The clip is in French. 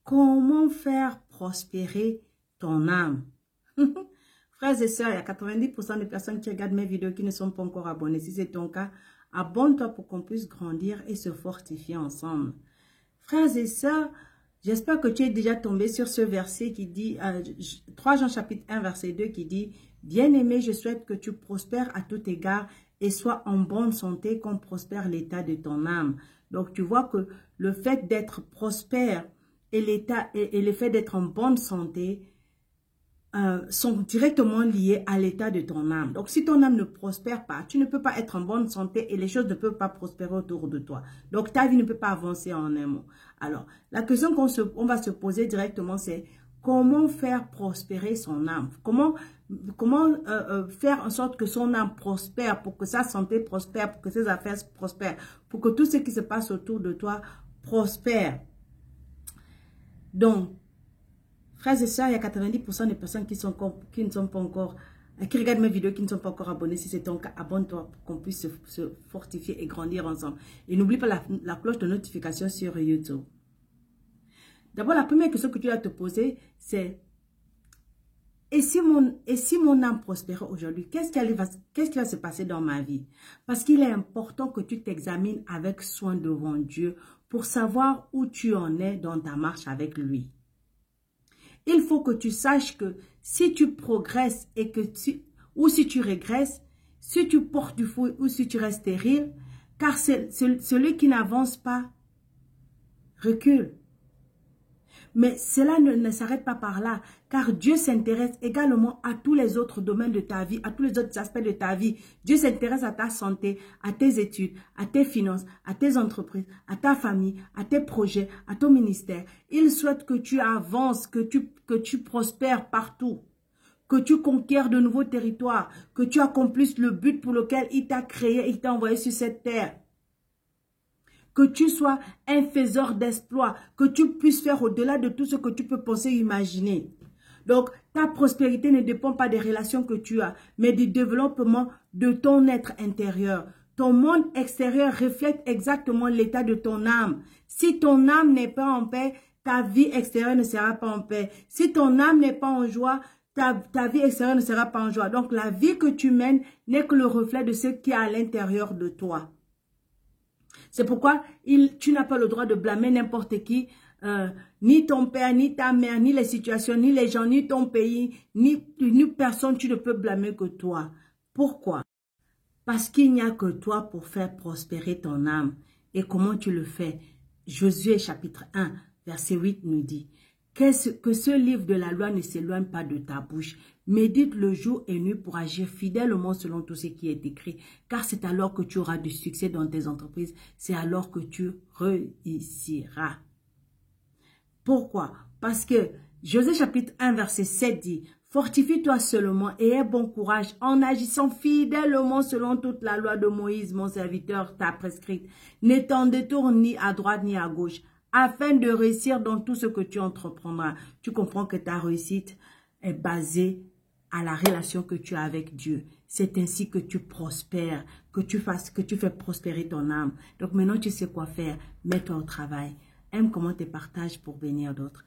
comment faire prospérer ton âme. Frères et sœurs, il y a 90% de personnes qui regardent mes vidéos qui ne sont pas encore abonnées. Si c'est ton cas, abonne-toi pour qu'on puisse grandir et se fortifier ensemble. Frères et sœurs, j'espère que tu es déjà tombé sur ce verset qui dit, 3 Jean chapitre 1 verset 2 qui dit, « Bien-aimé, je souhaite que tu prospères à tout égard et sois en bonne santé comme prospère l'état de ton âme. » Donc tu vois que le fait d'être prospère et le fait d'être en bonne santé sont directement liés à l'état de ton âme. Donc, si ton âme ne prospère pas, tu ne peux pas être en bonne santé et les choses ne peuvent pas prospérer autour de toi. Donc, ta vie ne peut pas avancer en un mot. Alors, la question qu'on va se poser directement, c'est comment faire prospérer son âme? Comment faire en sorte que son âme prospère, pour que sa santé prospère, pour que ses affaires prospèrent, pour que tout ce qui se passe autour de toi prospère. Donc, frères et sœurs, il y a 90% de personnes qui ne sont pas encore, qui regardent mes vidéos, qui ne sont pas encore abonnés. Si c'est ton cas, abonne-toi pour qu'on puisse se fortifier et grandir ensemble. Et n'oublie pas la cloche de notification sur YouTube. D'abord, la première question que tu dois te poser, c'est et si mon âme prospère aujourd'hui, qu'est-ce qui va se passer dans ma vie? Parce qu'il est important que tu t'examines avec soin devant Dieu pour savoir où tu en es dans ta marche avec lui. Il faut que tu saches que si tu progresses ou si tu régresses, si tu portes du fruit ou si tu restes stérile, car celui qui n'avance pas recule. Mais cela ne s'arrête pas par là, car Dieu s'intéresse également à tous les autres domaines de ta vie, à tous les autres aspects de ta vie. Dieu s'intéresse à ta santé, à tes études, à tes finances, à tes entreprises, à ta famille, à tes projets, à ton ministère. Il souhaite que tu avances, que tu prospères partout, que tu conquières de nouveaux territoires, que tu accomplisses le but pour lequel il t'a créé, il t'a envoyé sur cette terre. Que tu sois un faiseur d'exploits, que tu puisses faire au-delà de tout ce que tu peux penser et imaginer. Donc, ta prospérité ne dépend pas des relations que tu as, mais du développement de ton être intérieur. Ton monde extérieur reflète exactement l'état de ton âme. Si ton âme n'est pas en paix, ta vie extérieure ne sera pas en paix. Si ton âme n'est pas en joie, ta vie extérieure ne sera pas en joie. Donc, la vie que tu mènes n'est que le reflet de ce qui est à l'intérieur de toi. C'est pourquoi tu n'as pas le droit de blâmer n'importe qui, ni ton père, ni ta mère, ni les situations, ni les gens, ni ton pays, ni personne, tu ne peux blâmer que toi. Pourquoi? Parce qu'il n'y a que toi pour faire prospérer ton âme. Et comment tu le fais? Josué chapitre 1, verset 8 nous dit que ce livre de la loi ne s'éloigne pas de ta bouche. Médite le jour et nuit pour agir fidèlement selon tout ce qui est écrit. Car c'est alors que tu auras du succès dans tes entreprises. C'est alors que tu réussiras. Pourquoi? Parce que Josué chapitre 1 verset 7 dit « Fortifie-toi seulement et aie bon courage en agissant fidèlement selon toute la loi de Moïse, mon serviteur, t'a prescrite. Ne t'en détourne ni à droite ni à gauche, afin de réussir dans tout ce que tu entreprendras. » Tu comprends que ta réussite est basée à la relation que tu as avec Dieu. C'est ainsi que tu prospères, que tu fais prospérer ton âme. Donc maintenant, tu sais quoi faire. Mets-toi au travail. Aime comment tu partages pour bénir d'autres.